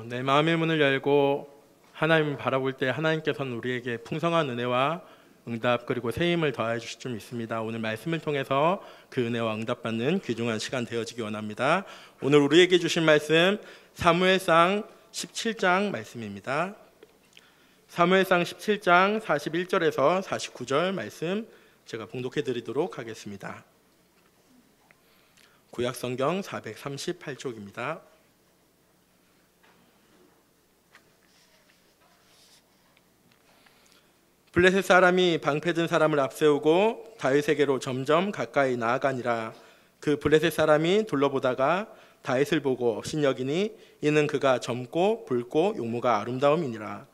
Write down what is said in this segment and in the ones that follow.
내 마음의 문을 열고 하나님을 바라볼 때 하나님께서는 우리에게 풍성한 은혜와 응답 그리고 새 힘을 더해 주실 줄 믿습니다. 오늘 말씀을 통해서 그 은혜와 응답받는 귀중한 시간 되어지기 원합니다. 오늘 우리에게 주신 말씀 사무엘상 17장 말씀입니다. 사무엘상 17장 41절에서 49절 말씀 제가 봉독해 드리도록 하겠습니다. 구약성경 438쪽입니다. 블레셋 사람이 방패든 사람을 앞세우고 다윗에게로 점점 가까이 나아가니라. 그 블레셋 사람이 둘러보다가 다윗을 보고 업신여기니 이는 그가 젊고 붉고 용모가 아름다움이니라.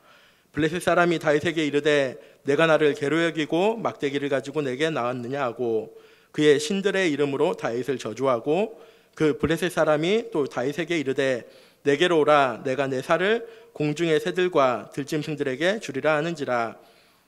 블레셋 사람이 다윗에게 이르되 내가 나를 괴로 여기고 막대기를 가지고 내게 나왔느냐 하고 그의 신들의 이름으로 다윗을 저주하고 그 블레셋 사람이 또 다윗에게 이르되 내게로 오라. 내가 내 살을 공중의 새들과 들짐승들에게 주리라 하는지라.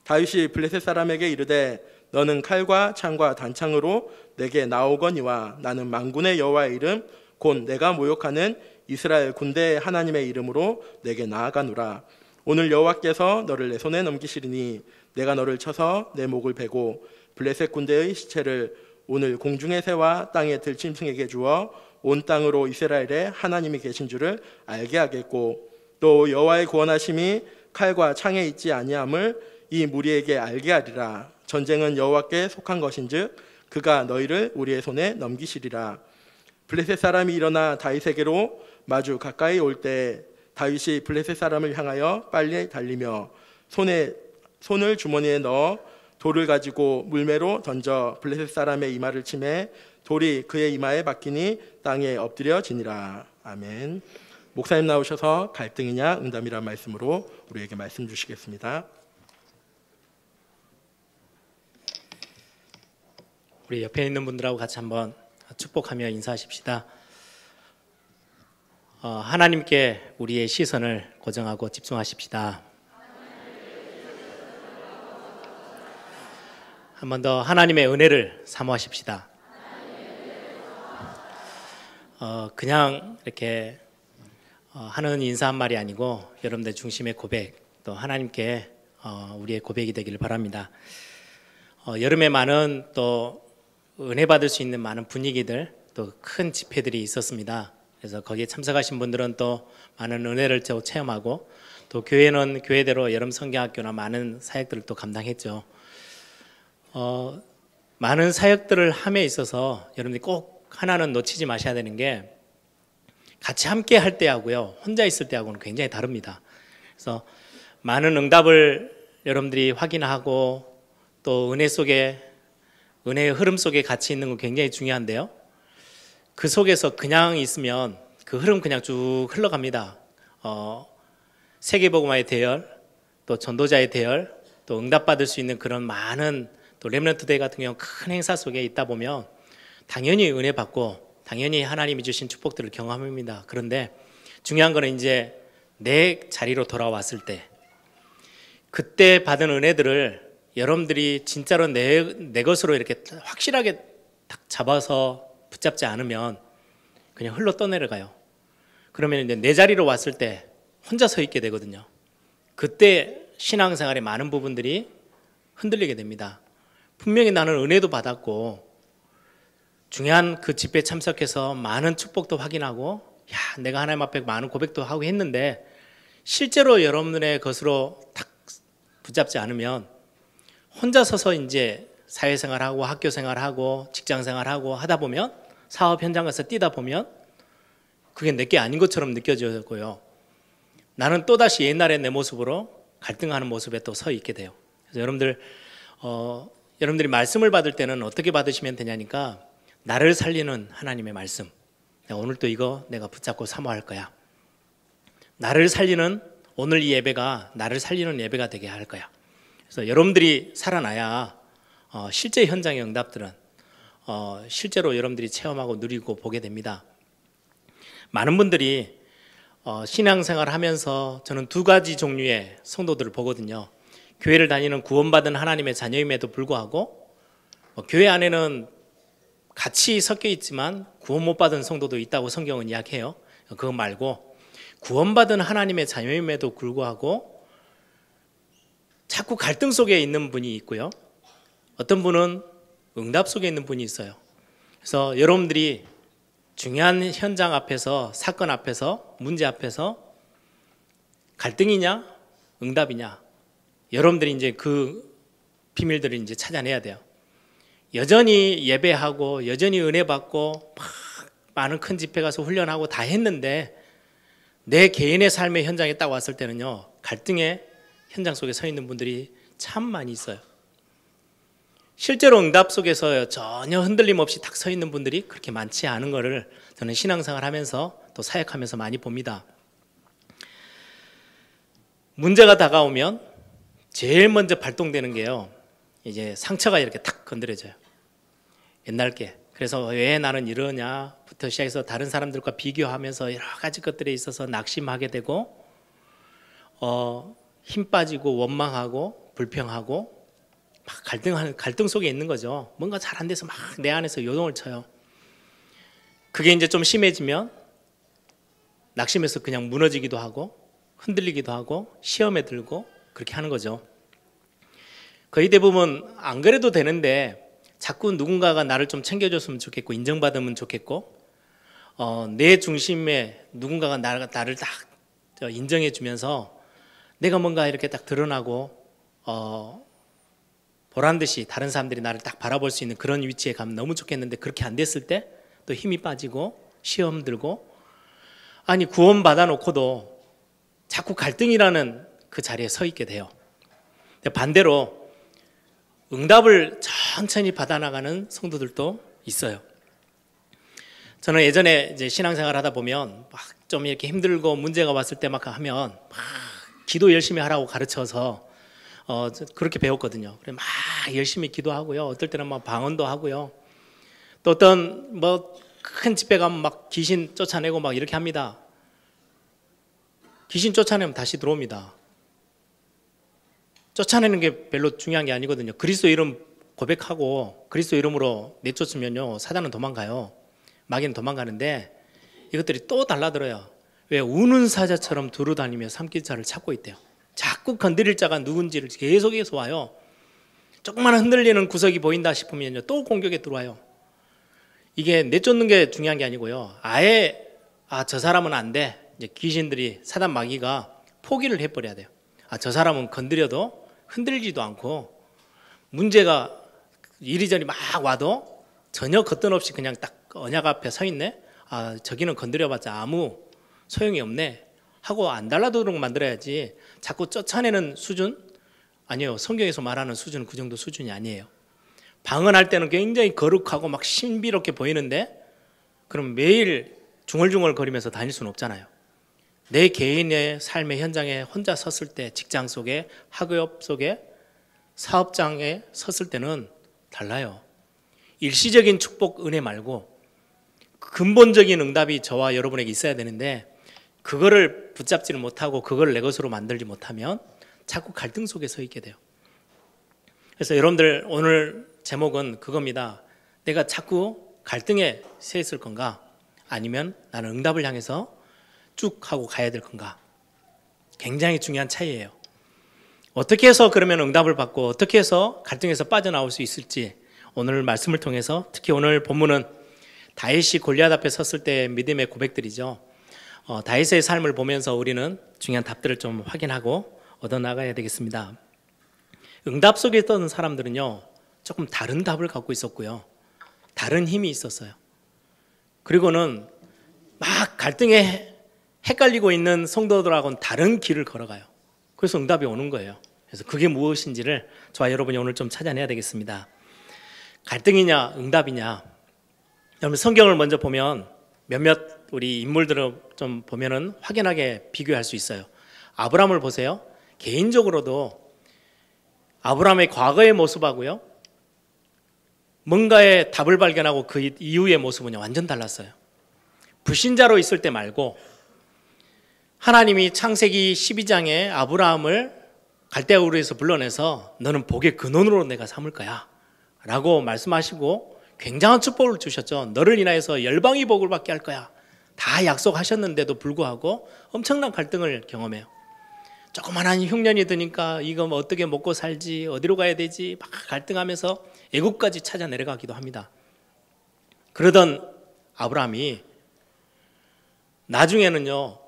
다윗이 블레셋 사람에게 이르되 너는 칼과 창과 단창으로 내게 나오거니와 나는 만군의 여호와의 이름 곧 내가 모욕하는 이스라엘 군대의 하나님의 이름으로 내게 나아가노라. 오늘 여호와께서 너를 내 손에 넘기시리니 내가 너를 쳐서 내 목을 베고 블레셋 군대의 시체를 오늘 공중의 새와 땅의 들짐승에게 주어 온 땅으로 이스라엘의 하나님이 계신 줄을 알게 하겠고 또 여호와의 구원하심이 칼과 창에 있지 아니함을 이 무리에게 알게 하리라. 전쟁은 여호와께 속한 것인즉 그가 너희를 우리의 손에 넘기시리라. 블레셋 사람이 일어나 다윗에게로 마주 가까이 올 때 다윗이 블레셋 사람을 향하여 빨리 달리며 손을 주머니에 넣어 돌을 가지고 물매로 던져 블레셋 사람의 이마를 치매 돌이 그의 이마에 박히니 땅에 엎드려지니라. 아멘. 목사님 나오셔서 갈등이냐 응답이란 말씀으로 우리에게 말씀 주시겠습니다. 우리 옆에 있는 분들하고 같이 한번 축복하며 인사하십시다. 하나님께 우리의 시선을 고정하고 집중하십시다. 한 번 더 하나님의 은혜를 사모하십시다. 그냥 이렇게 하는 인사 한 말이 아니고 여러분들 중심의 고백, 또 하나님께 우리의 고백이 되기를 바랍니다. 여름에 많은 또 은혜 받을 수 있는 많은 분위기들, 또 큰 집회들이 있었습니다. 그래서 거기에 참석하신 분들은 또 많은 은혜를 체험하고 또 교회는 교회대로 여름 성경학교나 많은 사역들을 또 감당했죠. 많은 사역들을 함에 있어서 여러분들이 꼭 하나는 놓치지 마셔야 되는 게 같이 함께 할 때하고요, 혼자 있을 때하고는 굉장히 다릅니다. 그래서 많은 응답을 여러분들이 확인하고 또 은혜의 흐름 속에 같이 있는 건 굉장히 중요한데요. 그 속에서 그냥 있으면 그 흐름 그냥 쭉 흘러갑니다. 세계복음화의 대열, 또 전도자의 대열, 또 응답받을 수 있는 그런 많은 또 렘넌트 데이 같은 경우 큰 행사 속에 있다 보면 당연히 은혜 받고 당연히 하나님이 주신 축복들을 경험합니다. 그런데 중요한 거는 이제 내 자리로 돌아왔을 때 그때 받은 은혜들을 여러분들이 진짜로 내 것으로 이렇게 확실하게 딱 잡아서 붙잡지 않으면 그냥 흘러 떠내려가요. 그러면 이제 내 자리로 왔을 때 혼자 서 있게 되거든요. 그때 신앙생활의 많은 부분들이 흔들리게 됩니다. 분명히 나는 은혜도 받았고 중요한 그 집회에 참석해서 많은 축복도 확인하고 내가 하나님 앞에 많은 고백도 하고 했는데 실제로 여러분들의 것으로 딱 붙잡지 않으면 혼자 서서 이제 사회생활하고 학교생활하고 직장생활하고 하다 보면 사업 현장 가서 뛰다 보면 그게 내게 아닌 것처럼 느껴지고요. 나는 또다시 옛날의 내 모습으로 갈등하는 모습에 또 서 있게 돼요. 그래서 여러분들이 말씀을 받을 때는 어떻게 받으시면 되냐니까 나를 살리는 하나님의 말씀. 오늘 또 이거 내가 붙잡고 사모할 거야. 나를 살리는 오늘 이 예배가 나를 살리는 예배가 되게 할 거야. 그래서 여러분들이 살아나야 실제 현장의 응답들은 실제로 여러분들이 체험하고 누리고 보게 됩니다. 많은 분들이 신앙생활을 하면서 저는 두 가지 종류의 성도들을 보거든요. 교회를 다니는 구원받은 하나님의 자녀임에도 불구하고 교회 안에는 같이 섞여 있지만 구원 못 받은 성도도 있다고 성경은 이야기해요. 그거 말고 구원받은 하나님의 자녀임에도 불구하고 자꾸 갈등 속에 있는 분이 있고요. 어떤 분은 응답 속에 있는 분이 있어요. 그래서 여러분들이 중요한 현장 앞에서, 사건 앞에서, 문제 앞에서 갈등이냐, 응답이냐, 여러분들이 이제 그 비밀들을 이제 찾아내야 돼요. 여전히 예배하고, 여전히 은혜 받고, 많은 큰 집회 가서 훈련하고 다 했는데 내 개인의 삶의 현장에 딱 왔을 때는요, 갈등의 현장 속에 서 있는 분들이 참 많이 있어요. 실제로 응답 속에서 전혀 흔들림 없이 딱 서 있는 분들이 그렇게 많지 않은 거를 저는 신앙생활 하면서 또 사역하면서 많이 봅니다. 문제가 다가오면 제일 먼저 발동되는 게요, 이제 상처가 이렇게 탁 건드려져요. 옛날 게. 그래서 왜 나는 이러냐부터 시작해서 다른 사람들과 비교하면서 여러 가지 것들에 있어서 낙심하게 되고, 힘 빠지고 원망하고 불평하고 막 갈등 속에 있는 거죠. 뭔가 잘 안 돼서 막 내 안에서 요동을 쳐요. 그게 이제 좀 심해지면 낙심해서 그냥 무너지기도 하고 흔들리기도 하고 시험에 들고 그렇게 하는 거죠. 거의 대부분 안 그래도 되는데 자꾸 누군가가 나를 좀 챙겨줬으면 좋겠고 인정받으면 좋겠고, 내 중심에 누군가가 나를 딱 인정해 주면서 내가 뭔가 이렇게 딱 드러나고 보란 듯이 다른 사람들이 나를 딱 바라볼 수 있는 그런 위치에 가면 너무 좋겠는데, 그렇게 안 됐을 때 또 힘이 빠지고 시험 들고, 아니 구원 받아 놓고도 자꾸 갈등이라는 그 자리에 서 있게 돼요. 반대로 응답을 천천히 받아나가는 성도들도 있어요. 저는 예전에 이제 신앙생활 하다 보면 막 좀 이렇게 힘들고 문제가 왔을 때 막 하면 막 기도 열심히 하라고 가르쳐서 그렇게 배웠거든요. 그래 막 열심히 기도하고요. 어떨 때는 막 방언도 하고요. 또 어떤 뭐 큰 집회 가면 막 귀신 쫓아내고 막 이렇게 합니다. 귀신 쫓아내면 다시 들어옵니다. 쫓아내는 게 별로 중요한 게 아니거든요. 그리스도 이름 고백하고 그리스도 이름으로 내쫓으면요, 사단은 도망가요. 마귀는 도망가는데 이것들이 또 달라들어요. 왜? 우는 사자처럼 두루다니며 삼킬 자를 찾고 있대요. 자꾸 건드릴 자가 누군지를 계속해서 와요. 조금만 흔들리는 구석이 보인다 싶으면요, 또 공격에 들어와요. 이게 내쫓는 게 중요한 게 아니고요, 아예 저 사람은 안 돼. 이제 귀신들이, 사단 마귀가 포기를 해버려야 돼요. 저 사람은 건드려도 흔들리지도 않고 문제가 이리저리 막 와도 전혀 겉돈 없이 그냥 딱 언약 앞에 서 있네. 저기는 건드려봤자 아무 소용이 없네 하고 안 달라도록 만들어야지, 자꾸 쫓아내는 수준? 아니에요. 성경에서 말하는 수준은 그 정도 수준이 아니에요. 방언할 때는 굉장히 거룩하고 막 신비롭게 보이는데 그럼 매일 중얼중얼 거리면서 다닐 수는 없잖아요. 내 개인의 삶의 현장에 혼자 섰을 때, 직장 속에, 학업 속에, 사업장에 섰을 때는 달라요. 일시적인 축복, 은혜 말고 근본적인 응답이 저와 여러분에게 있어야 되는데, 그거를 붙잡지를 못하고 그걸 내 것으로 만들지 못하면 자꾸 갈등 속에 서 있게 돼요. 그래서 여러분들 오늘 제목은 그겁니다. 내가 자꾸 갈등에 서 있을 건가? 아니면 나는 응답을 향해서 쭉 하고 가야 될 건가? 굉장히 중요한 차이예요. 어떻게 해서 그러면 응답을 받고 어떻게 해서 갈등에서 빠져나올 수 있을지, 오늘 말씀을 통해서, 특히 오늘 본문은 다윗이 골리앗 앞에 섰을 때의 믿음의 고백들이죠. 다윗의 삶을 보면서 우리는 중요한 답들을 좀 확인하고 얻어나가야 되겠습니다. 응답 속에 있던 사람들은요, 조금 다른 답을 갖고 있었고요, 다른 힘이 있었어요. 그리고는 막 갈등에 헷갈리고 있는 성도들하고는 다른 길을 걸어가요. 그래서 응답이 오는 거예요. 그래서 그게 무엇인지를 저와 여러분이 오늘 좀 찾아내야 되겠습니다. 갈등이냐 응답이냐. 여러분 성경을 먼저 보면 몇몇 우리 인물들을 좀 보면은 확연하게 비교할 수 있어요. 아브라함을 보세요. 개인적으로도 아브라함의 과거의 모습하고요, 뭔가의 답을 발견하고 그 이후의 모습은 완전 달랐어요. 불신자로 있을 때 말고 하나님이 창세기 12장에 아브라함을 갈대아 우르에서 불러내서 너는 복의 근원으로 내가 삼을 거야 라고 말씀하시고 굉장한 축복을 주셨죠. 너를 인하여서 열방이 복을 받게 할 거야 다 약속하셨는데도 불구하고 엄청난 갈등을 경험해요. 조그만한 흉년이 드니까 이거 뭐 어떻게 먹고 살지, 어디로 가야 되지 막 갈등하면서 애국까지 찾아 내려가기도 합니다. 그러던 아브라함이 나중에는요,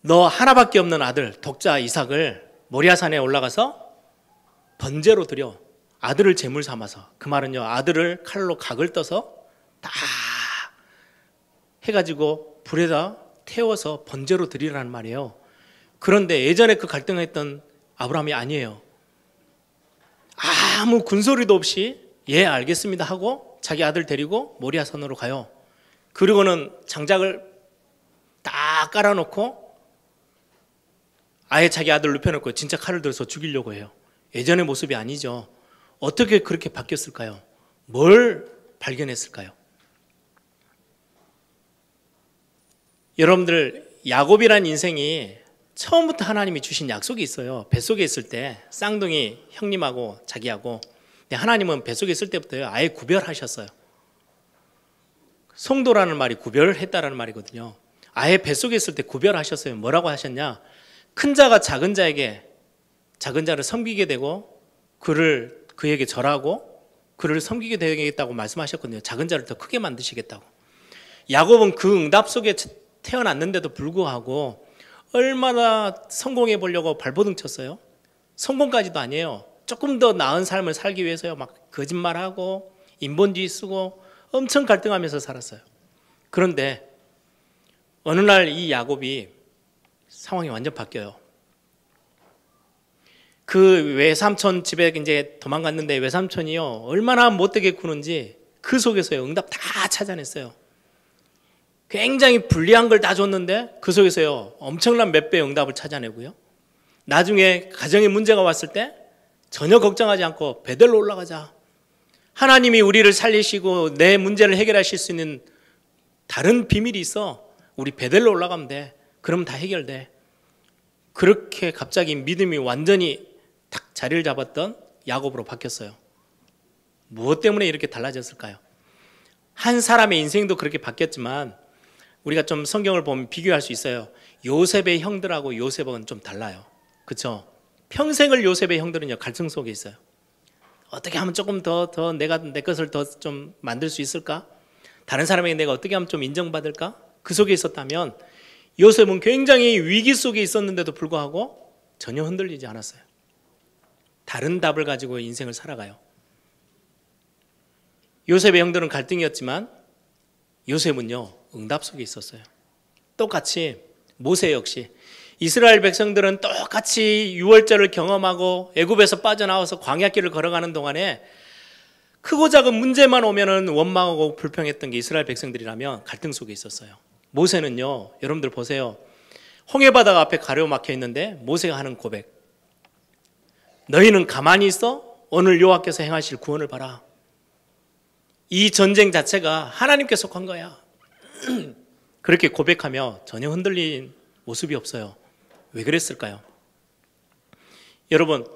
너 하나밖에 없는 아들 독자 이삭을 모리아산에 올라가서 번제로 드려, 아들을 제물 삼아서. 그 말은요, 아들을 칼로 각을 떠서 다 해가지고 불에다 태워서 번제로 드리라는 말이에요. 그런데 예전에 그 갈등했던 아브라함이 아니에요. 아무 군소리도 없이 예 알겠습니다 하고 자기 아들 데리고 모리아산으로 가요. 그리고는 장작을 딱 깔아놓고 아예 자기 아들 눕혀놓고 진짜 칼을 들어서 죽이려고 해요. 예전의 모습이 아니죠. 어떻게 그렇게 바뀌었을까요? 뭘 발견했을까요? 여러분들, 야곱이란 인생이 처음부터 하나님이 주신 약속이 있어요. 뱃속에 있을 때 쌍둥이 형님하고 자기하고. 근데 하나님은 뱃속에 있을 때부터 아예 구별하셨어요. 송도라는 말이 구별했다라는 말이거든요. 아예 뱃속에 있을 때 구별하셨어요. 뭐라고 하셨냐? 큰 자가 작은 자에게, 작은 자를 섬기게 되고 그에게 절하고 그를 섬기게 되겠다고 말씀하셨거든요. 작은 자를 더 크게 만드시겠다고. 야곱은 그 응답 속에 태어났는데도 불구하고 얼마나 성공해 보려고 발버둥 쳤어요. 성공까지도 아니에요. 조금 더 나은 삶을 살기 위해서요, 막 거짓말하고 인본주의 쓰고 엄청 갈등하면서 살았어요. 그런데 어느 날 이 야곱이 상황이 완전 바뀌어요. 그 외삼촌 집에 이제 도망갔는데 외삼촌이요, 얼마나 못되게 구는지 그 속에서요, 응답 다 찾아냈어요. 굉장히 불리한 걸 다 줬는데 그 속에서요, 엄청난 몇 배의 응답을 찾아내고요. 나중에 가정에 문제가 왔을 때 전혀 걱정하지 않고 베델로 올라가자. 하나님이 우리를 살리시고 내 문제를 해결하실 수 있는 다른 비밀이 있어. 우리 베델로 올라가면 돼. 그럼 다 해결돼. 그렇게 갑자기 믿음이 완전히 딱 자리를 잡았던 야곱으로 바뀌었어요. 무엇 때문에 이렇게 달라졌을까요? 한 사람의 인생도 그렇게 바뀌었지만 우리가 좀 성경을 보면 비교할 수 있어요. 요셉의 형들하고 요셉은 좀 달라요. 그렇죠? 평생을 요셉의 형들은요, 갈등 속에 있어요. 어떻게 하면 조금 더 내가 내 것을 더 좀 만들 수 있을까? 다른 사람에게 내가 어떻게 하면 좀 인정받을까? 그 속에 있었다면 요셉은 굉장히 위기 속에 있었는데도 불구하고 전혀 흔들리지 않았어요. 다른 답을 가지고 인생을 살아가요. 요셉의 형들은 갈등이었지만 요셉은요, 응답 속에 있었어요. 똑같이 모세 역시 이스라엘 백성들은 똑같이 유월절을 경험하고 애굽에서 빠져나와서 광야길을 걸어가는 동안에 크고 작은 문제만 오면은 원망하고 불평했던 게 이스라엘 백성들이라면 갈등 속에 있었어요. 모세는요, 여러분들 보세요. 홍해바다가 앞에 가로막혀 있는데 모세가 하는 고백. 너희는 가만히 있어? 오늘 여호와께서 행하실 구원을 봐라. 이 전쟁 자체가 하나님께 속한 거야. 그렇게 고백하며 전혀 흔들린 모습이 없어요. 왜 그랬을까요? 여러분,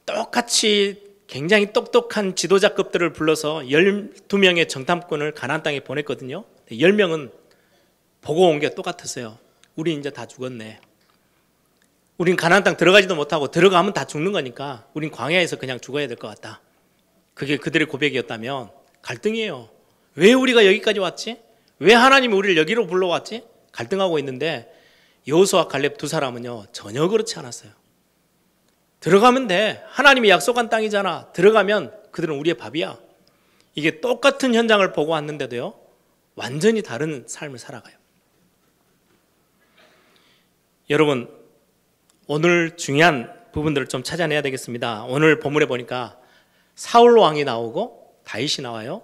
똑같이 굉장히 똑똑한 지도자급들을 불러서 12명의 정탐꾼을 가나안 땅에 보냈거든요. 10명은 보고 온 게 똑같았어요. 우리 이제 다 죽었네. 우린 가나안 땅 들어가지도 못하고 들어가면 다 죽는 거니까 우린 광야에서 그냥 죽어야 될 것 같다. 그게 그들의 고백이었다면 갈등이에요. 왜 우리가 여기까지 왔지? 왜 하나님이 우리를 여기로 불러왔지? 갈등하고 있는데 여호수아 갈렙 두 사람은요, 전혀 그렇지 않았어요. 들어가면 돼. 하나님이 약속한 땅이잖아. 들어가면 그들은 우리의 밥이야. 이게 똑같은 현장을 보고 왔는데도요, 완전히 다른 삶을 살아가요. 여러분, 오늘 중요한 부분들을 좀 찾아내야 되겠습니다. 오늘 본문에 보니까 사울 왕이 나오고 다윗이 나와요.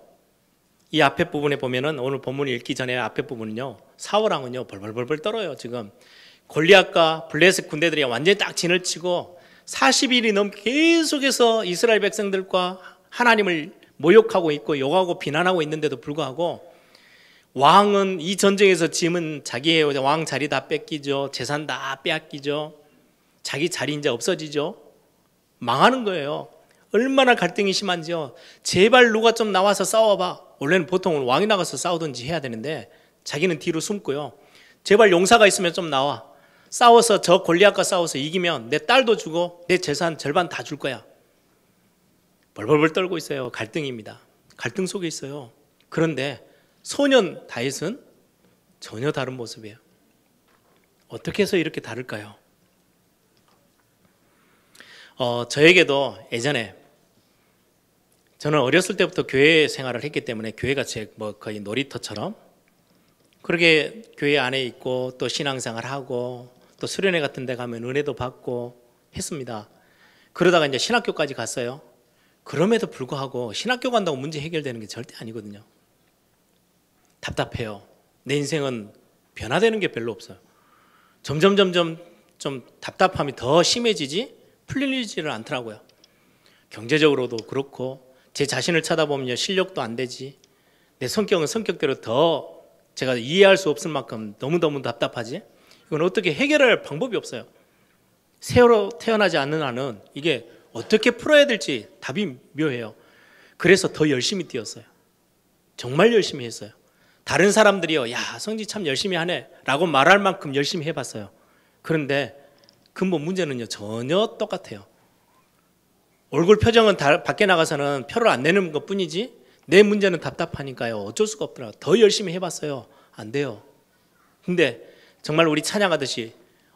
이 앞에 부분에 보면은 오늘 본문 읽기 전에 앞에 부분은요, 사울 왕은요 벌벌벌 떨어요. 지금 골리앗과 블레셋 군대들이 완전히 딱 진을 치고 40일이 넘게 계속해서 이스라엘 백성들과 하나님을 모욕하고 있고 욕하고 비난하고 있는데도 불구하고 왕은 이 전쟁에서 짐은 자기의 왕 자리 다 뺏기죠. 재산 다 빼앗기죠. 자기 자리 이제 없어지죠. 망하는 거예요. 얼마나 갈등이 심한지요. 제발 누가 좀 나와서 싸워봐. 원래는 보통은 왕이 나가서 싸우든지 해야 되는데 자기는 뒤로 숨고요. 제발 용사가 있으면 좀 나와. 싸워서 저 골리앗과 싸워서 이기면 내 딸도 주고 내 재산 절반 다 줄 거야. 벌벌벌 떨고 있어요. 갈등입니다. 갈등 속에 있어요. 그런데 소년 다윗은 전혀 다른 모습이에요. 어떻게 해서 이렇게 다를까요? 저에게도 예전에 저는 어렸을 때부터 교회 생활을 했기 때문에 교회가 제 거의 놀이터처럼 그렇게 교회 안에 있고 또 신앙생활 하고 또 수련회 같은 데 가면 은혜도 받고 했습니다. 그러다가 이제 신학교까지 갔어요. 그럼에도 불구하고 신학교 간다고 문제 해결되는 게 절대 아니거든요. 답답해요. 내 인생은 변화되는 게 별로 없어요. 점점 좀 답답함이 더 심해지지 풀리지를 않더라고요. 경제적으로도 그렇고 제 자신을 쳐다보면 실력도 안 되지. 내 성격은 성격대로 더 제가 이해할 수 없을 만큼 너무너무 답답하지. 이건 어떻게 해결할 방법이 없어요. 새로 태어나지 않는 한은 이게 어떻게 풀어야 될지 답이 묘해요. 그래서 더 열심히 뛰었어요. 정말 열심히 했어요. 다른 사람들이요, 야, 성지 참 열심히 하네 라고 말할 만큼 열심히 해봤어요. 그런데 근본 문제는요, 전혀 똑같아요. 얼굴 표정은 밖에 나가서는 표를 안 내는 것 뿐이지 내 문제는 답답하니까요, 어쩔 수가 없더라고요. 더 열심히 해봤어요. 안 돼요. 근데 정말 우리 찬양하듯이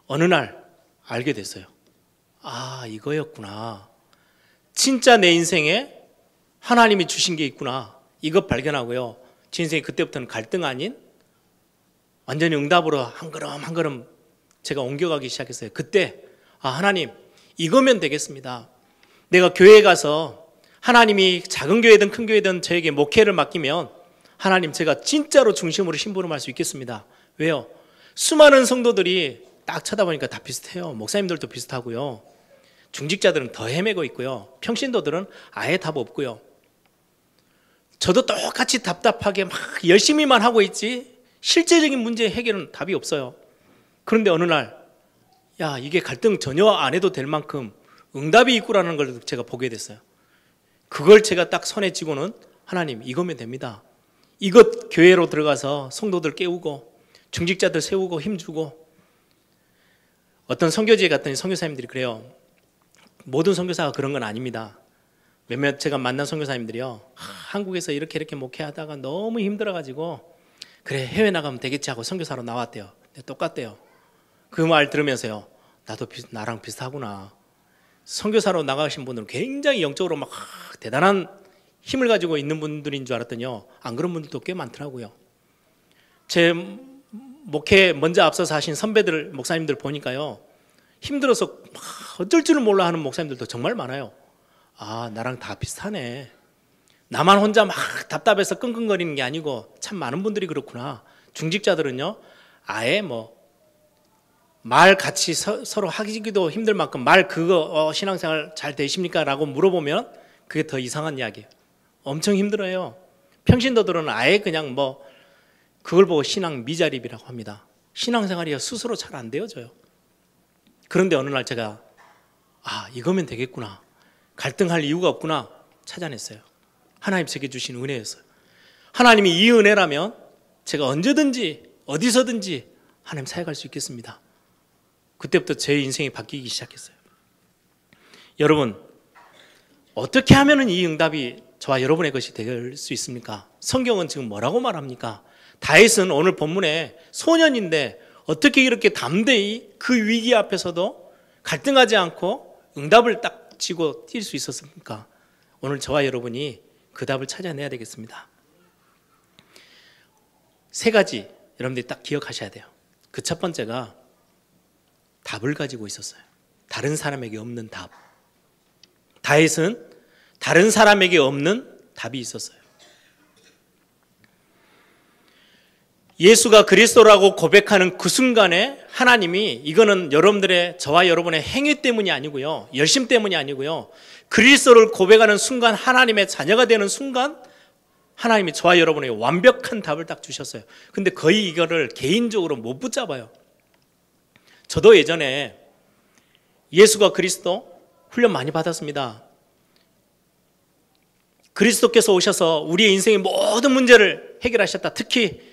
어느 날 알게 됐어요. 아, 이거였구나. 진짜 내 인생에 하나님이 주신 게 있구나. 이것 발견하고요. 제 인생이 그때부터는 갈등 아닌 완전히 응답으로 한 걸음 한 걸음 제가 옮겨가기 시작했어요. 그때 하나님 이거면 되겠습니다. 내가 교회에 가서 하나님이 작은 교회든 큰 교회든 저에게 목회를 맡기면 하나님 제가 진짜로 중심으로 심부름할 수 있겠습니다. 왜요? 수많은 성도들이 딱 쳐다보니까 다 비슷해요. 목사님들도 비슷하고요. 중직자들은 더 헤매고 있고요. 평신도들은 아예 답 없고요. 저도 똑같이 답답하게 막 열심히만 하고 있지 실제적인 문제 해결은 답이 없어요. 그런데 어느 날 야, 이게 갈등 전혀 안 해도 될 만큼 응답이 있구라는 걸 제가 보게 됐어요. 그걸 제가 딱 손에 쥐고는 하나님 이거면 됩니다. 이것 교회로 들어가서 성도들 깨우고 중직자들 세우고 힘주고. 어떤 선교지에 갔더니 선교사님들이 그래요. 모든 선교사가 그런 건 아닙니다. 몇몇 제가 만난 선교사님들이요, 한국에서 이렇게 목회하다가 너무 힘들어가지고 그래 해외 나가면 되겠지 하고 선교사로 나왔대요. 근데 똑같대요. 그 말 들으면서요, 나도 나랑 비슷하구나. 선교사로 나가신 분들은 굉장히 영적으로 막 대단한 힘을 가지고 있는 분들인 줄 알았더니요, 안 그런 분들도 꽤 많더라고요. 제 목회 먼저 앞서서 하신 선배들 목사님들 보니까요, 힘들어서 막 어쩔 줄을 몰라 하는 목사님들도 정말 많아요. 아, 나랑 다 비슷하네. 나만 혼자 막 답답해서 끙끙거리는 게 아니고 참 많은 분들이 그렇구나. 중직자들은요, 아예 말 같이 서로 하기도 힘들 만큼 말 그거 신앙생활 잘 되십니까? 라고 물어보면 그게 더 이상한 이야기예요. 엄청 힘들어요. 평신도들은 아예 그냥 그걸 보고 신앙 미자립이라고 합니다. 신앙생활이 스스로 잘 안 되어져요. 그런데 어느 날 제가 이거면 되겠구나. 갈등할 이유가 없구나 찾아냈어요. 하나님 제게 주신 은혜였어요. 하나님이 이 은혜라면 제가 언제든지 어디서든지 하나님 사역할 수 있겠습니다. 그때부터 제 인생이 바뀌기 시작했어요. 여러분, 어떻게 하면 이 응답이 저와 여러분의 것이 될 수 있습니까? 성경은 지금 뭐라고 말합니까? 다윗은 오늘 본문에 소년인데 어떻게 이렇게 담대히 그 위기 앞에서도 갈등하지 않고 응답을 딱 쥐고 뛸 수 있었습니까? 오늘 저와 여러분이 그 답을 찾아내야 되겠습니다. 세 가지 여러분들이 딱 기억하셔야 돼요. 그 첫 번째가 답을 가지고 있었어요. 다른 사람에게 없는 답. 다윗은 다른 사람에게 없는 답이 있었어요. 예수가 그리스도라고 고백하는 그 순간에 하나님이 이거는 여러분들의 저와 여러분의 행위 때문이 아니고요, 열심 때문이 아니고요, 그리스도를 고백하는 순간, 하나님의 자녀가 되는 순간 하나님이 저와 여러분에게 완벽한 답을 딱 주셨어요. 근데 거의 이거를 개인적으로 못 붙잡아요. 저도 예전에 예수가 그리스도 훈련 많이 받았습니다. 그리스도께서 오셔서 우리의 인생의 모든 문제를 해결하셨다. 특히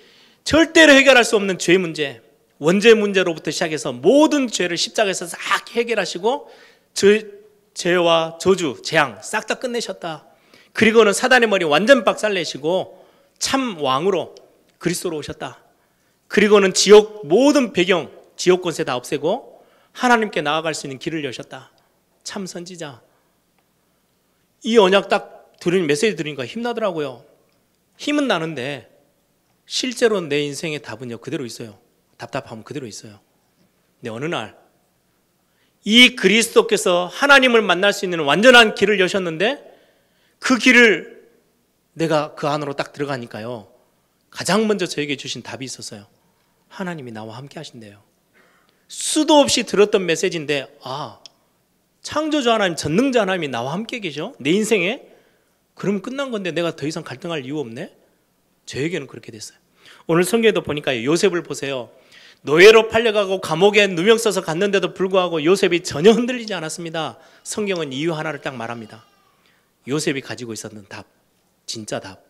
절대로 해결할 수 없는 죄 문제, 원죄 문제로부터 시작해서 모든 죄를 십자가에서 싹 해결하시고 죄와 저주, 재앙 싹 다 끝내셨다. 그리고는 사단의 머리 완전 박살내시고 참 왕으로 그리스도로 오셨다. 그리고는 지옥 모든 배경, 지옥 권세 다 없애고 하나님께 나아갈 수 있는 길을 여셨다. 참 선지자. 이 언약 딱 메시지 들으니까 힘나더라고요. 힘은 나는데 실제로 내 인생의 답은요 그대로 있어요. 답답함은 그대로 있어요. 근데 어느 날 이 그리스도께서 하나님을 만날 수 있는 완전한 길을 여셨는데 그 길을 내가 그 안으로 딱 들어가니까요 가장 먼저 저에게 주신 답이 있었어요. 하나님이 나와 함께 하신대요. 수도 없이 들었던 메시지인데 창조주 하나님, 전능자 하나님이 나와 함께 계셔? 내 인생에? 그럼 끝난 건데 내가 더 이상 갈등할 이유 없네? 저에게는 그렇게 됐어요. 오늘 성경에도 보니까 요셉을 보세요. 노예로 팔려가고 감옥에 누명 써서 갔는데도 불구하고 요셉이 전혀 흔들리지 않았습니다. 성경은 이유 하나를 딱 말합니다. 요셉이 가지고 있었던 답, 진짜 답.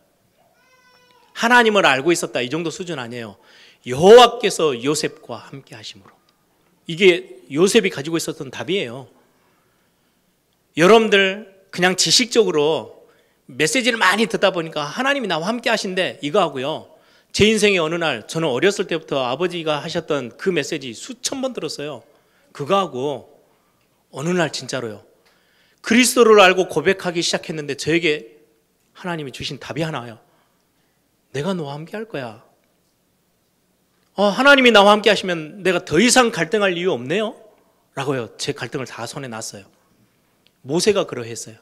하나님을 알고 있었다 이 정도 수준 아니에요. 여호와께서 요셉과 함께 하심으로. 이게 요셉이 가지고 있었던 답이에요. 여러분들 그냥 지식적으로 메시지를 많이 듣다 보니까 하나님이 나와 함께 하신대 이거 하고요. 제 인생의 어느 날 저는 어렸을 때부터 아버지가 하셨던 그 메시지 수천 번 들었어요. 그거 하고 어느 날 진짜로요. 그리스도를 알고 고백하기 시작했는데 저에게 하나님이 주신 답이 하나예요. 내가 너와 함께 할 거야. 하나님이 나와 함께 하시면 내가 더 이상 갈등할 이유 없네요? 라고요. 제 갈등을 다 손에 놨어요. 모세가 그러했어요.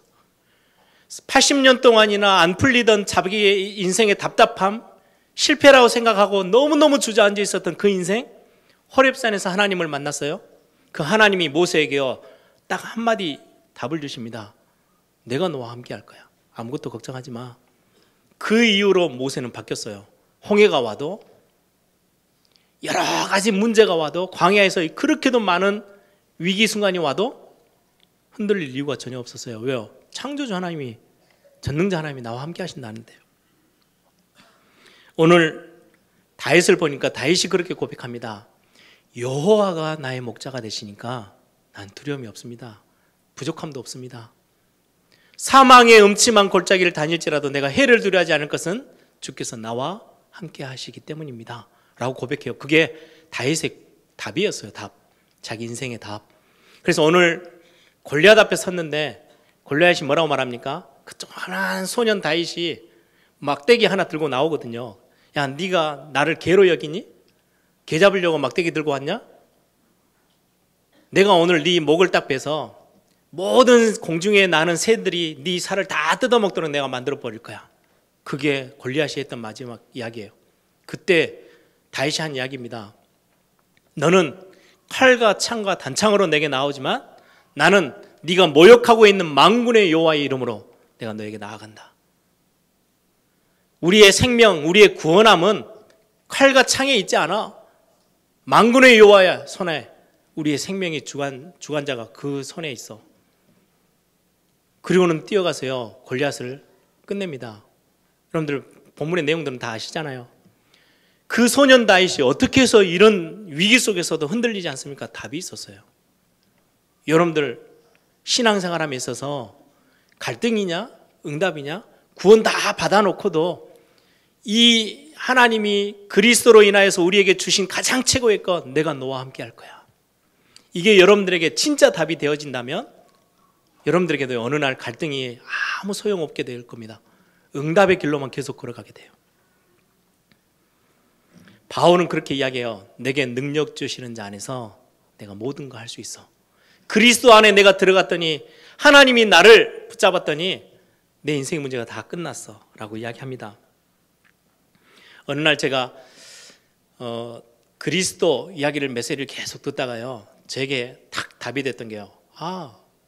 80년 동안이나 안 풀리던 자기의 인생의 답답함, 실패라고 생각하고 너무너무 주저앉아 있었던 그 인생, 호렙산에서 하나님을 만났어요. 그 하나님이 모세에게요 딱 한마디 답을 주십니다. 내가 너와 함께 할 거야. 아무것도 걱정하지 마. 그 이후로 모세는 바뀌었어요. 홍해가 와도 여러 가지 문제가 와도 광야에서 그렇게도 많은 위기 순간이 와도 흔들릴 이유가 전혀 없었어요. 왜요? 창조주 하나님이, 전능자 하나님이 나와 함께 하신다는데요. 오늘 다윗을 보니까 다윗이 그렇게 고백합니다. 여호와가 나의 목자가 되시니까 난 두려움이 없습니다. 부족함도 없습니다. 사망의 음침한 골짜기를 다닐지라도 내가 해를 두려워하지 않을 것은 주께서 나와 함께 하시기 때문입니다. 라고 고백해요. 그게 다윗의 답이었어요. 답. 자기 인생의 답. 그래서 오늘 골리앗 앞에 섰는데 골리앗이 뭐라고 말합니까? 그 조그만한 소년 다윗이 막대기 하나 들고 나오거든요. 야, 네가 나를 개로 여기니? 개 잡으려고 막대기 들고 왔냐? 내가 오늘 네 목을 딱 베서 모든 공중에 나는 새들이 네 살을 다 뜯어먹도록 내가 만들어 버릴 거야. 그게 골리앗이 했던 마지막 이야기예요. 그때 다윗이 한 이야기입니다. 너는 칼과 창과 단창으로 내게 나오지만 나는 네가 모욕하고 있는 만군의 여호와의 이름으로 내가 너에게 나아간다. 우리의 생명, 우리의 구원함은 칼과 창에 있지 않아. 만군의 여호와의 손에 우리의 생명의 주관자가 그 손에 있어. 그리고는 뛰어가서요 골리앗을 끝냅니다. 여러분들 본문의 내용들은 다 아시잖아요. 그 소년 다윗이 어떻게 해서 이런 위기 속에서도 흔들리지 않습니까? 답이 있었어요. 여러분들 신앙생활함에 있어서 갈등이냐 응답이냐 구원 다 받아놓고도 이 하나님이 그리스도로 인하여서 우리에게 주신 가장 최고의 것, 내가 너와 함께 할 거야. 이게 여러분들에게 진짜 답이 되어진다면 여러분들에게도 어느 날 갈등이 아무 소용없게 될 겁니다. 응답의 길로만 계속 걸어가게 돼요. 바울은 그렇게 이야기해요. 내게 능력 주시는 자 안에서 내가 모든 거 할 수 있어. 그리스도 안에 내가 들어갔더니 하나님이 나를 붙잡았더니 내 인생 문제가 다 끝났어 라고 이야기합니다. 어느 날 제가 그리스도 이야기를 메시지를 계속 듣다가요 제게 딱 답이 됐던 게요,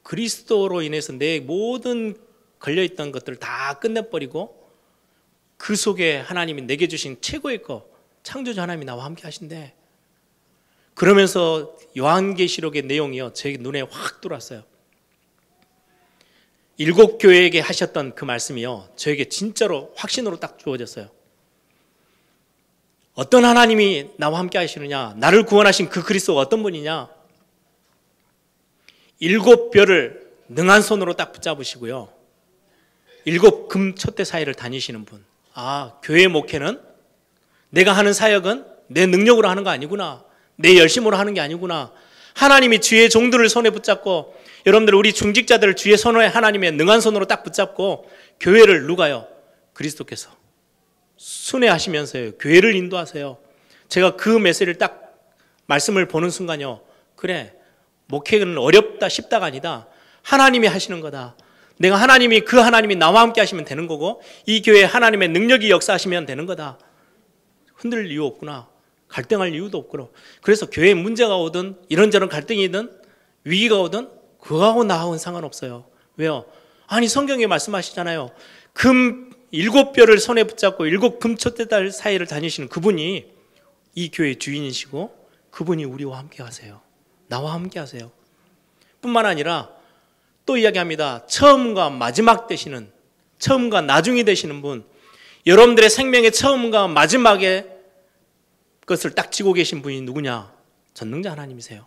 그리스도로 인해서 내 모든 걸려있던 것들을 다 끝내버리고 그 속에 하나님이 내게 주신 최고의 것, 창조주 하나님이 나와 함께 하신대. 그러면서 요한계시록의 내용이요 제 눈에 확 들어왔어요. 7 교회에게 하셨던 그 말씀이요 저에게 진짜로 확신으로 딱 주어졌어요. 어떤 하나님이 나와 함께 하시느냐? 나를 구원하신 그 그리스도가 어떤 분이냐? 7별을 능한 손으로 딱 붙잡으시고요. 7금 촛대 사이를 다니시는 분. 아, 교회 목회는 내가 하는 사역은 내 능력으로 하는 거 아니구나. 내 열심으로 하는 게 아니구나. 하나님이 주의 종들을 손에 붙잡고, 여러분들 우리 중직자들을 주의 손에 하나님의 능한 손으로 딱 붙잡고 교회를 누가요? 그리스도께서 순회하시면서요. 교회를 인도하세요. 제가 그 메시지를 딱 말씀을 보는 순간요. 그래, 목회는 어렵다 쉽다가 아니다. 하나님이 하시는 거다. 내가 하나님이 그 하나님이 나와 함께 하시면 되는 거고 이 교회에 하나님의 능력이 역사하시면 되는 거다. 흔들릴 이유 없구나. 갈등할 이유도 없구나. 그래서 교회에 문제가 오든 이런저런 갈등이든 위기가 오든 그거하고 나하고는 상관없어요. 왜요? 아니 성경에 말씀하시잖아요. 금 7별을 손에 붙잡고 7금 촛대달 사이를 다니시는 그분이 이 교회의 주인이시고 그분이 우리와 함께 하세요. 나와 함께 하세요. 뿐만 아니라 또 이야기합니다. 처음과 마지막 되시는, 처음과 나중이 되시는 분, 여러분들의 생명의 처음과 마지막의 것을 딱 쥐고 계신 분이 누구냐? 전능자 하나님이세요.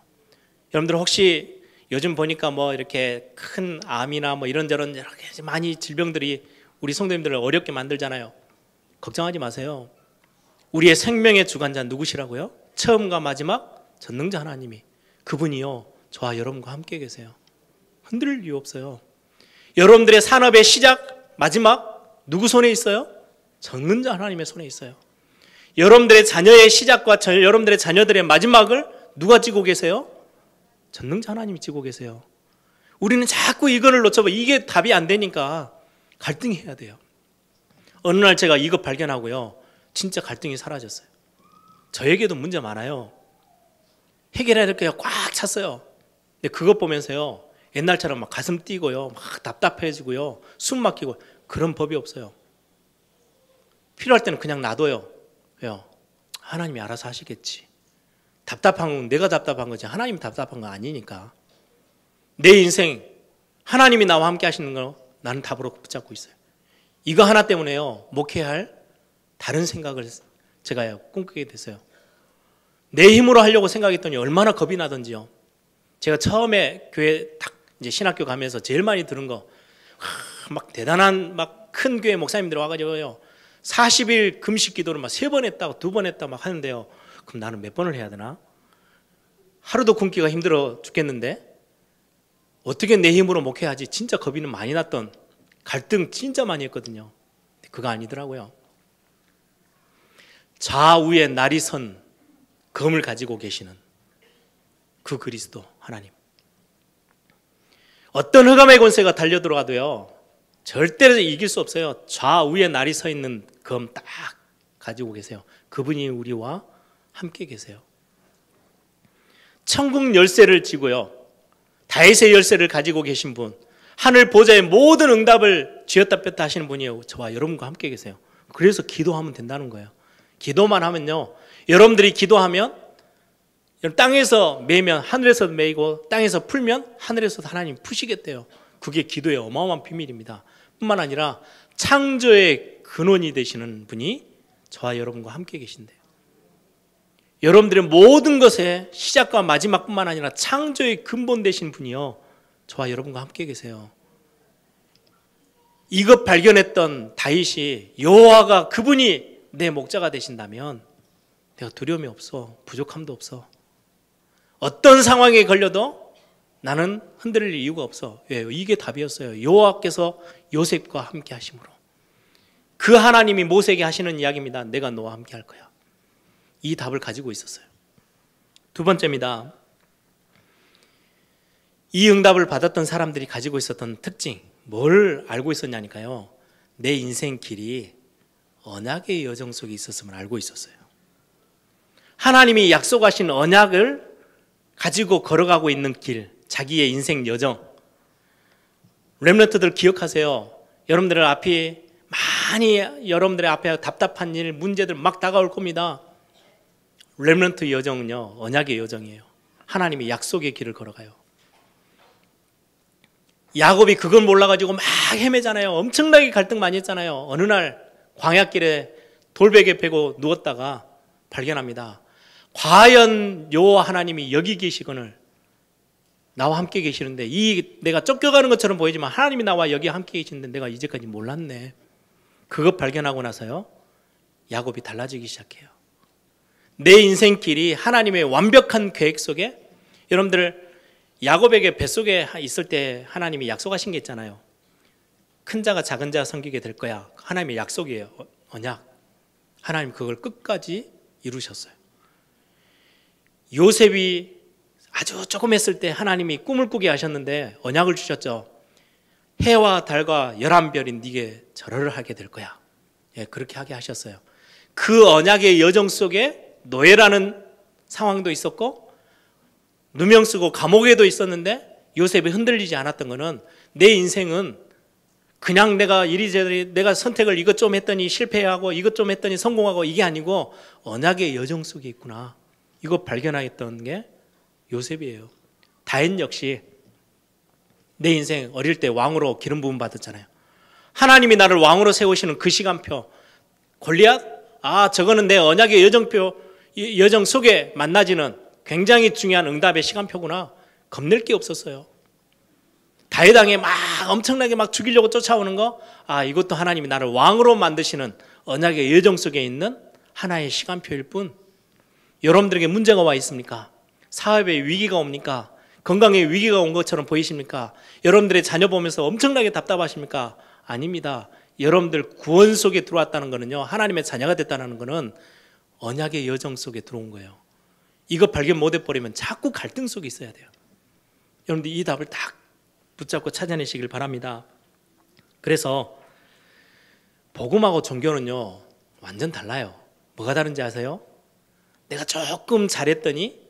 여러분들 혹시 요즘 보니까 뭐 이렇게 큰 암이나 뭐 이런저런 여러 가지 많이 질병들이 우리 성도님들을 어렵게 만들잖아요. 걱정하지 마세요. 우리의 생명의 주관자 누구시라고요? 처음과 마지막 전능자 하나님이. 그분이요, 저와 여러분과 함께 계세요. 흔들릴 이유 없어요. 여러분들의 산업의 시작, 마지막 누구 손에 있어요? 전능자 하나님의 손에 있어요. 여러분들의 자녀의 시작과 여러분들의 자녀들의 마지막을 누가 쥐고 계세요? 전능자 하나님이 쥐고 계세요. 우리는 자꾸 이거를 놓쳐봐. 이게 답이 안 되니까 갈등해야 돼요. 어느 날 제가 이거 발견하고요. 진짜 갈등이 사라졌어요. 저에게도 문제 많아요. 해결해야 될 게 꽉 찼어요. 근데 그것 보면서요. 옛날처럼 막 가슴 뛰고요. 막 답답해지고요. 숨 막히고 그런 법이 없어요. 필요할 때는 그냥 놔둬요. 왜요? 하나님이 알아서 하시겠지. 답답한 건 내가 답답한 거지 하나님이 답답한 거 아니니까. 내 인생 하나님이 나와 함께 하시는 거 나는 답으로 붙잡고 있어요. 이거 하나 때문에요. 목회할 다른 생각을 제가 꿈꾸게 됐어요. 내 힘으로 하려고 생각했더니 얼마나 겁이 나던지요. 제가 처음에 교회 딱 이제 신학교 가면서 제일 많이 들은 거, 막 대단한 막 큰 교회 목사님들이 와가지고요. 40일 금식 기도를 막 3번 했다고 2번 했다고 막 하는데요. 그럼 나는 몇 번을 해야 되나? 하루도 굶기가 힘들어 죽겠는데 어떻게 내 힘으로 목회하지? 진짜 겁이 많이 났던 갈등 진짜 많이 했거든요. 그거 아니더라고요. 좌우에 날이 선 검을 가지고 계시는 그 그리스도 하나님. 어떤 흑암의 권세가 달려들어가도요. 절대로 이길 수 없어요. 좌우에 날이 서 있는 검 딱 가지고 계세요. 그분이 우리와 함께 계세요. 천국 열쇠를 쥐고요. 다윗의 열쇠를 가지고 계신 분, 하늘 보좌의 모든 응답을 쥐었다 뺐다 하시는 분이에요. 저와 여러분과 함께 계세요. 그래서 기도하면 된다는 거예요. 기도만 하면요. 여러분들이 기도하면 땅에서 매면 하늘에서 매이고 땅에서 풀면 하늘에서 하나님 푸시겠대요. 그게 기도의 어마어마한 비밀입니다. 뿐만 아니라 창조의 근원이 되시는 분이 저와 여러분과 함께 계신대요. 여러분들의 모든 것의 시작과 마지막뿐만 아니라 창조의 근본 되신 분이요. 저와 여러분과 함께 계세요. 이것 발견했던 다윗이 여호와가 그분이 내 목자가 되신다면 내가 두려움이 없어. 부족함도 없어. 어떤 상황에 걸려도 나는 흔들릴 이유가 없어. 왜요? 이게 답이었어요. 여호와께서 요셉과 함께 하심으로. 그 하나님이 모세에게 하시는 이야기입니다. 내가 너와 함께 할 거야. 이 답을 가지고 있었어요. 두 번째입니다. 이 응답을 받았던 사람들이 가지고 있었던 특징, 뭘 알고 있었냐니까요. 내 인생 길이 언약의 여정 속에 있었음을 알고 있었어요. 하나님이 약속하신 언약을 가지고 걸어가고 있는 길, 자기의 인생 여정. 렘넌트들 기억하세요. 여러분들 앞에 많이 여러분들의 앞에 답답한 일, 문제들 막 다가올 겁니다. 렘넌트 여정은요, 언약의 여정이에요. 하나님이 약속의 길을 걸어가요. 야곱이 그걸 몰라가지고 막 헤매잖아요. 엄청나게 갈등 많이 했잖아요. 어느 날 광야길에 돌베개 베고 누웠다가 발견합니다. 과연 요 하나님이 여기 계시거늘 나와 함께 계시는데, 이 내가 쫓겨가는 것처럼 보이지만 하나님이 나와 여기 함께 계시는데 내가 이제까지 몰랐네. 그것 발견하고 나서요, 야곱이 달라지기 시작해요. 내 인생길이 하나님의 완벽한 계획 속에, 여러분들 야곱에게 뱃속에 있을 때 하나님이 약속하신 게 있잖아요. 큰 자가 작은 자 섬기게 될 거야. 하나님의 약속이에요. 언약. 하나님 그걸 끝까지 이루셨어요. 요셉이 아주 조금 했을 때 하나님이 꿈을 꾸게 하셨는데 언약을 주셨죠. 해와 달과 11별이 네게 절호를 하게 될 거야. 예, 그렇게 하게 하셨어요. 그 언약의 여정 속에 노예라는 상황도 있었고 누명 쓰고 감옥에도 있었는데 요셉이 흔들리지 않았던 것은 내 인생은 그냥 내가 이리저리 내가 선택을 이것 좀 했더니 실패하고 이것 좀 했더니 성공하고 이게 아니고 언약의 여정 속에 있구나. 이거 발견했던 게 요셉이에요. 다윗 역시 내 인생 어릴 때 왕으로 기름 부음 받았잖아요. 하나님이 나를 왕으로 세우시는 그 시간표, 골리앗? 저거는 내 언약의 여정 속에 만나지는 굉장히 중요한 응답의 시간표구나. 겁낼 게 없었어요. 다윗 왕에 막 엄청나게 막 죽이려고 쫓아오는 거, 이것도 하나님이 나를 왕으로 만드시는 언약의 여정 속에 있는 하나의 시간표일 뿐. 여러분들에게 문제가 와 있습니까? 사업에 위기가 옵니까? 건강에 위기가 온 것처럼 보이십니까? 여러분들의 자녀 보면서 엄청나게 답답하십니까? 아닙니다. 여러분들 구원 속에 들어왔다는 것은요, 하나님의 자녀가 됐다는 것은 언약의 여정 속에 들어온 거예요. 이거 발견 못 해버리면 자꾸 갈등 속에 있어야 돼요. 여러분들 이 답을 딱 붙잡고 찾아내시길 바랍니다. 그래서 복음하고 종교는요 완전 달라요. 뭐가 다른지 아세요? 내가 조금 잘했더니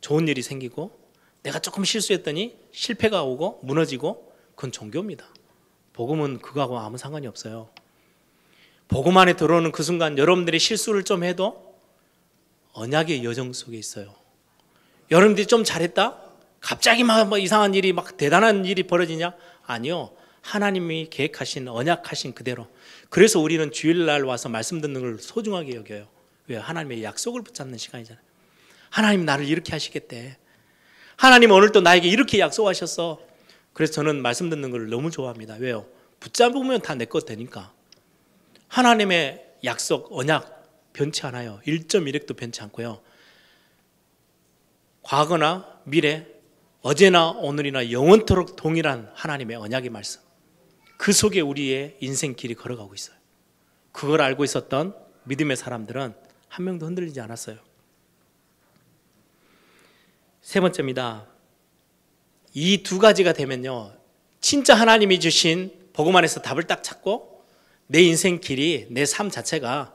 좋은 일이 생기고 내가 조금 실수했더니 실패가 오고 무너지고, 그건 종교입니다. 복음은 그거하고 아무 상관이 없어요. 복음 안에 들어오는 그 순간 여러분들이 실수를 좀 해도 언약의 여정 속에 있어요. 여러분들이 좀 잘했다? 갑자기 막 이상한 일이 막 대단한 일이 벌어지냐? 아니요. 하나님이 계획하신 언약하신 그대로. 그래서 우리는 주일날 와서 말씀 듣는 걸 소중하게 여겨요. 왜? 하나님의 약속을 붙잡는 시간이잖아요. 하나님 나를 이렇게 하시겠대. 하나님 오늘 또 나에게 이렇게 약속하셨어. 그래서 저는 말씀 듣는 걸 너무 좋아합니다. 왜요? 붙잡으면 다 내 것 되니까. 하나님의 약속, 언약 변치 않아요. 1.1핵도 변치 않고요. 과거나 미래, 어제나 오늘이나 영원토록 동일한 하나님의 언약의 말씀, 그 속에 우리의 인생 길이 걸어가고 있어요. 그걸 알고 있었던 믿음의 사람들은 한 명도 흔들리지 않았어요. 세 번째입니다. 이 두 가지가 되면요, 진짜 하나님이 주신 복음 안에서 답을 딱 찾고 내 인생 길이, 내 삶 자체가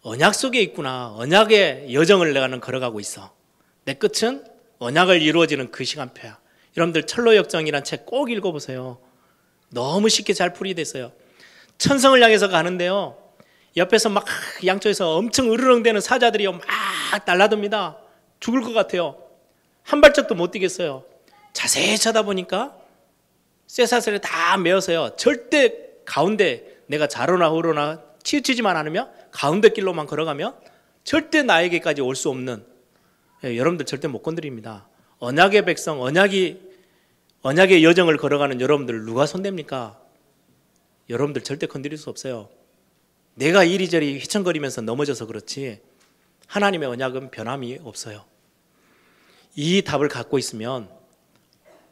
언약 속에 있구나. 언약의 여정을 내가는 걸어가고 있어. 내 끝은 언약을 이루어지는 그 시간표야. 여러분들 철로역정이란 책 꼭 읽어보세요. 너무 쉽게 잘 풀이됐어요. 천성을 향해서 가는데요, 옆에서 막 양쪽에서 엄청 으르렁대는 사자들이 막 날라듭니다. 죽을 것 같아요. 한 발짝도 못 뛰겠어요. 자세히 쳐다보니까 쇠사슬에 다 메어서요, 절대 가운데 내가 좌로나 우로나 치우치지만 않으면 가운데 길로만 걸어가면 절대 나에게까지 올 수 없는, 여러분들 절대 못 건드립니다. 언약의 백성, 언약의 여정을 걸어가는 여러분들 누가 손댑니까? 여러분들 절대 건드릴 수 없어요. 내가 이리저리 휘청거리면서 넘어져서 그렇지 하나님의 언약은 변함이 없어요. 이 답을 갖고 있으면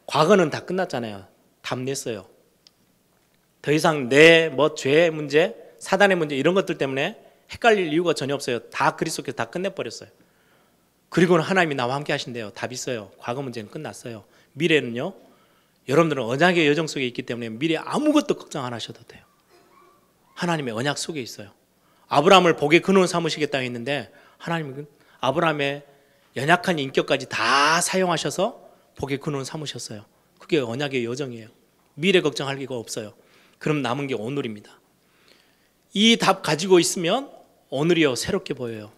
과거는 다 끝났잖아요. 답 냈어요. 더 이상 내 죄 문제, 사단의 문제 이런 것들 때문에 헷갈릴 이유가 전혀 없어요. 다 그리스도께서 다 끝내버렸어요. 그리고는 하나님이 나와 함께 하신대요. 답 있어요. 과거 문제는 끝났어요. 미래는요, 여러분들은 언약의 여정 속에 있기 때문에 미래 아무것도 걱정 안 하셔도 돼요. 하나님의 언약 속에 있어요. 아브라함을 복의 근원 삼으시겠다고 했는데 하나님은 아브라함의 연약한 인격까지 다 사용하셔서 복의 근원 삼으셨어요. 그게 언약의 여정이에요. 미래 걱정할 게 없어요. 그럼 남은 게 오늘입니다. 이 답 가지고 있으면 오늘이요 새롭게 보여요.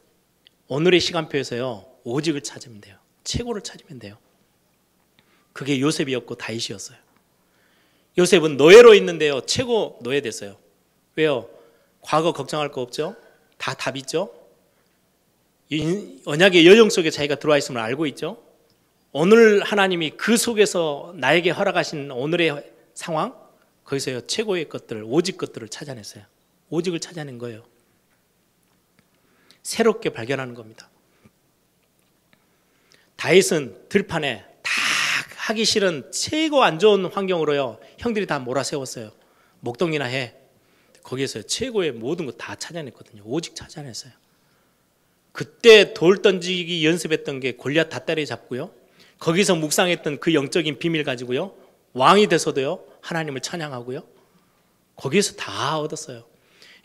오늘의 시간표에서요 오직을 찾으면 돼요. 최고를 찾으면 돼요. 그게 요셉이었고 다윗이었어요. 요셉은 노예로 있는데요 최고 노예 됐어요. 왜요? 과거 걱정할 거 없죠? 다 답 있죠? 언약의 여정 속에 자기가 들어와 있음을 알고 있죠. 오늘 하나님이 그 속에서 나에게 허락하신 오늘의 상황, 거기서 최고의 것들, 오직 것들을 찾아냈어요. 오직을 찾아낸 거예요. 새롭게 발견하는 겁니다. 다윗은 들판에 다 하기 싫은 최고 안 좋은 환경으로요, 형들이 다 몰아세웠어요. 목동이나 해. 거기에서 최고의 모든 것 다 찾아냈거든요. 오직 찾아냈어요. 그때 돌 던지기 연습했던 게 골리앗 닷다리 잡고요, 거기서 묵상했던 그 영적인 비밀 가지고요, 왕이 돼서도요 하나님을 찬양하고요, 거기에서 다 얻었어요.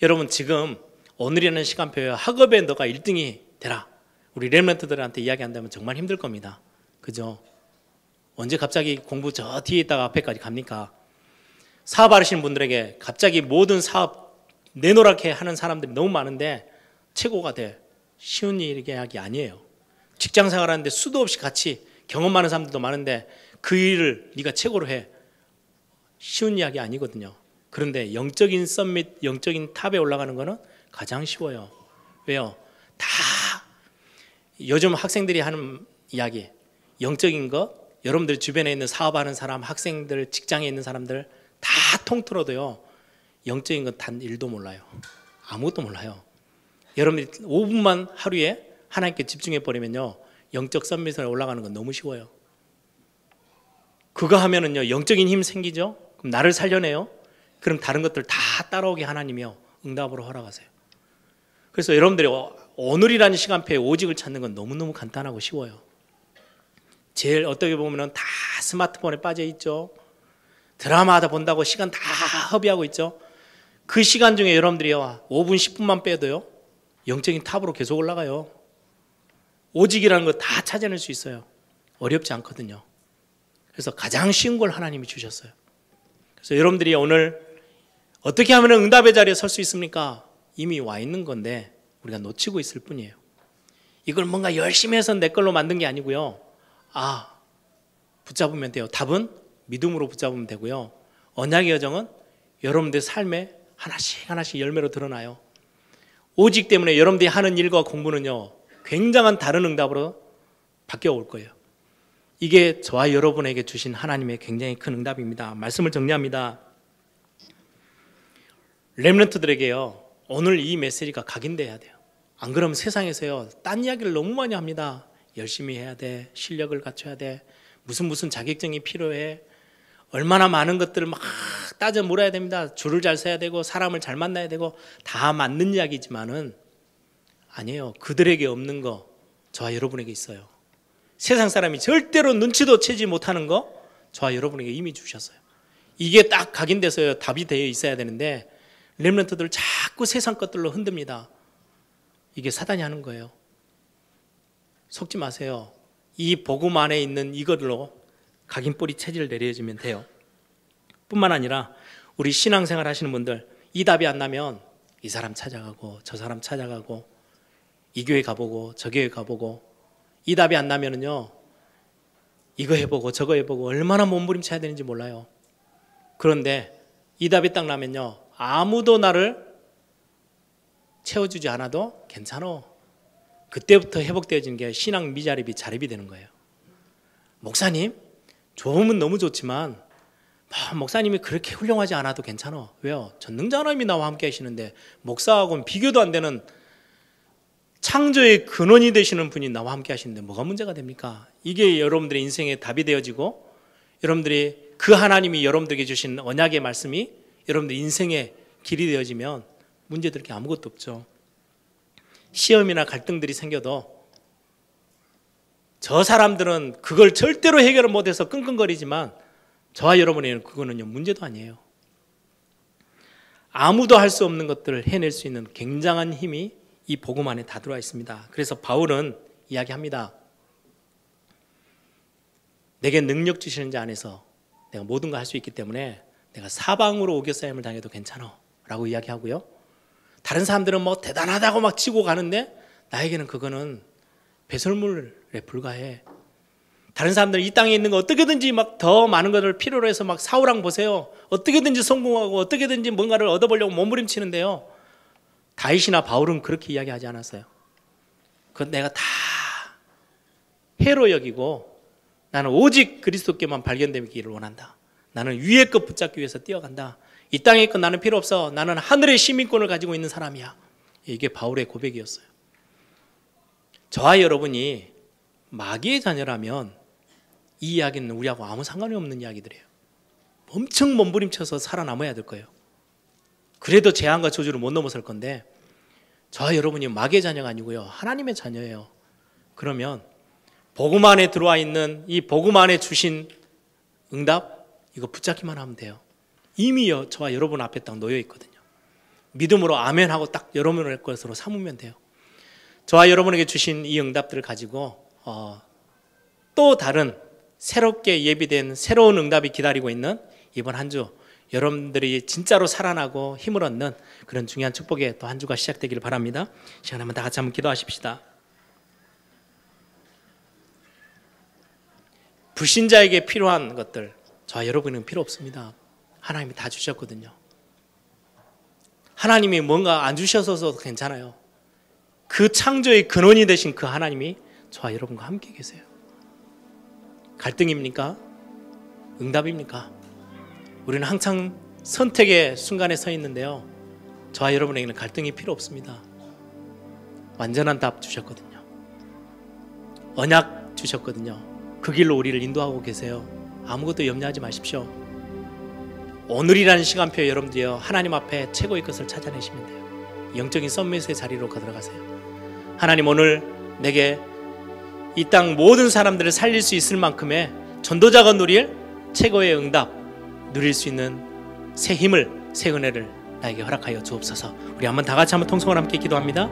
여러분, 지금 오늘이라는 시간표에 학업에 너가 1등이 되라, 우리 렘넌트들한테 이야기한다면 정말 힘들 겁니다. 그죠? 언제 갑자기 공부 저 뒤에 있다가 앞에까지 갑니까? 사업하시는 분들에게 갑자기 모든 사업 내노랗게 하는 사람들이 너무 많은데 최고가 돼 쉬운 이야기 아니에요. 직장 생활하는데 수도 없이 같이 경험 많은 사람들도 많은데 그 일을 네가 최고로 해, 쉬운 이야기 아니거든요. 그런데 영적인 썸밋, 영적인 탑에 올라가는 거는 가장 쉬워요. 왜요? 다 요즘 학생들이 하는 이야기, 영적인 것, 여러분들 주변에 있는 사업하는 사람, 학생들, 직장에 있는 사람들 다 통틀어도요, 영적인 건 단 1도 몰라요. 아무것도 몰라요. 여러분들이 5분만 하루에 하나님께 집중해 버리면요, 영적 썸밋에 올라가는 건 너무 쉬워요. 그거 하면은요 영적인 힘 생기죠. 그럼 나를 살려내요. 그럼 다른 것들 다 따라오게 하나님이요 응답으로 허락하세요. 그래서 여러분들이 오늘이라는 시간표에 오직을 찾는 건 너무너무 간단하고 쉬워요. 제일 어떻게 보면은 다 스마트폰에 빠져 있죠. 드라마 하다 본다고 시간 다 허비하고 있죠. 그 시간 중에 여러분들이요 5분 10분만 빼도요 영적인 탑으로 계속 올라가요. 오직이라는 거 다 찾아낼 수 있어요. 어렵지 않거든요. 그래서 가장 쉬운 걸 하나님이 주셨어요. 그래서 여러분들이 오늘 어떻게 하면 응답의 자리에 설 수 있습니까? 이미 와 있는 건데 우리가 놓치고 있을 뿐이에요. 이걸 뭔가 열심히 해서 내 걸로 만든 게 아니고요, 붙잡으면 돼요. 답은 믿음으로 붙잡으면 되고요, 언약의 여정은 여러분들의 삶에 하나씩 하나씩 열매로 드러나요. 오직 때문에 여러분들이 하는 일과 공부는요 굉장한 다른 응답으로 바뀌어 올 거예요. 이게 저와 여러분에게 주신 하나님의 굉장히 큰 응답입니다. 말씀을 정리합니다. 렘넌트들에게요 오늘 이 메시지가 각인돼야 돼요. 안 그러면 세상에서요 딴 이야기를 너무 많이 합니다. 열심히 해야 돼, 실력을 갖춰야 돼, 무슨 자격증이 필요해, 얼마나 많은 것들을 막 따져 물어야 됩니다. 줄을 잘 서야 되고 사람을 잘 만나야 되고, 다 맞는 이야기지만은 아니에요. 그들에게 없는 거 저와 여러분에게 있어요. 세상 사람이 절대로 눈치도 채지 못하는 거 저와 여러분에게 이미 주셨어요. 이게 딱 각인돼서요 답이 되어 있어야 되는데 렘넌트들 자꾸 세상 것들로 흔듭니다. 이게 사단이 하는 거예요. 속지 마세요. 이 복음 안에 있는 이것으로 각인뿌리 체질을 내려주면 돼요. 뿐만 아니라 우리 신앙생활 하시는 분들, 이 답이 안 나면 이 사람 찾아가고 저 사람 찾아가고 이 교회 가보고 저 교회 가보고, 이 답이 안 나면은요 이거 해보고 저거 해보고 얼마나 몸부림쳐야 되는지 몰라요. 그런데 이 답이 딱 나면요 아무도 나를 채워주지 않아도 괜찮아. 그때부터 회복되어지는 게 신앙 미자립이 자립이 되는 거예요. 목사님 좋으면 너무 좋지만 목사님이 그렇게 훌륭하지 않아도 괜찮아. 왜요? 전능자 하나님이 나와 함께 하시는데 목사하고는 비교도 안 되는 창조의 근원이 되시는 분이 나와 함께 하시는데 뭐가 문제가 됩니까? 이게 여러분들의 인생의 답이 되어지고, 여러분들이 그 하나님이 여러분들에게 주신 언약의 말씀이 여러분들 인생의 길이 되어지면 문제될 게 아무것도 없죠. 시험이나 갈등들이 생겨도 저 사람들은 그걸 절대로 해결을 못해서 끙끙거리지만 저와 여러분에게는 그거는요 문제도 아니에요. 아무도 할 수 없는 것들을 해낼 수 있는 굉장한 힘이 이 복음 안에 다 들어와 있습니다. 그래서 바울은 이야기합니다. 내게 능력 주시는 자 안에서 내가 모든 걸 할 수 있기 때문에 내가 사방으로 오겨싸임을 당해도 괜찮아 라고 이야기하고요, 다른 사람들은 뭐 대단하다고 막 치고 가는데 나에게는 그거는 배설물에 불과해. 다른 사람들은 이 땅에 있는 거 어떻게든지 막 더 많은 것을 필요로 해서 막 사우랑 보세요. 어떻게든지 성공하고 어떻게든지 뭔가를 얻어보려고 몸부림치는데요, 다윗이나 바울은 그렇게 이야기하지 않았어요. 그건 내가 다 해로 여기고 나는 오직 그리스도께만 발견되기를 원한다. 나는 위의 것 붙잡기 위해서 뛰어간다. 이 땅의 것 나는 필요 없어. 나는 하늘의 시민권을 가지고 있는 사람이야. 이게 바울의 고백이었어요. 저와 여러분이 마귀의 자녀라면 이 이야기는 우리하고 아무 상관이 없는 이야기들이에요. 엄청 몸부림쳐서 살아남아야 될 거예요. 그래도 재앙과 저주를 못 넘어설 건데 저와 여러분이 마귀의 자녀가 아니고요. 하나님의 자녀예요. 그러면 복음 안에 들어와 있는 이 복음 안에 주신 응답 이거 붙잡기만 하면 돼요. 이미 저와 여러분 앞에 딱 놓여 있거든요. 믿음으로 아멘하고 딱 여러분의 것으로 삼으면 돼요. 저와 여러분에게 주신 이 응답들을 가지고 또 다른 새롭게 예비된 새로운 응답이 기다리고 있는 이번 한 주 여러분들이 진짜로 살아나고 힘을 얻는 그런 중요한 축복의 또 한 주가 시작되기를 바랍니다. 시간 한번 다 같이 한번 기도하십시다. 불신자에게 필요한 것들 저와 여러분은 필요 없습니다. 하나님이 다 주셨거든요. 하나님이 뭔가 안 주셔서도 괜찮아요. 그 창조의 근원이 되신 그 하나님이 저와 여러분과 함께 계세요. 갈등입니까? 응답입니까? 우리는 항상 선택의 순간에 서 있는데요. 저와 여러분에게는 갈등이 필요 없습니다. 완전한 답 주셨거든요. 언약 주셨거든요. 그 길로 우리를 인도하고 계세요. 아무것도 염려하지 마십시오. 오늘이라는 시간표에 여러분들이요 하나님 앞에 최고의 것을 찾아내시면 돼요. 영적인 썸밋의 자리로 들어가세요. 하나님 오늘 내게 이 땅 모든 사람들을 살릴 수 있을 만큼의 전도자가 누릴 최고의 응답 누릴 수 있는 새 힘을 새 은혜를 나에게 허락하여 주옵소서. 우리 한번 다 같이 한번 통성을 함께 기도합니다.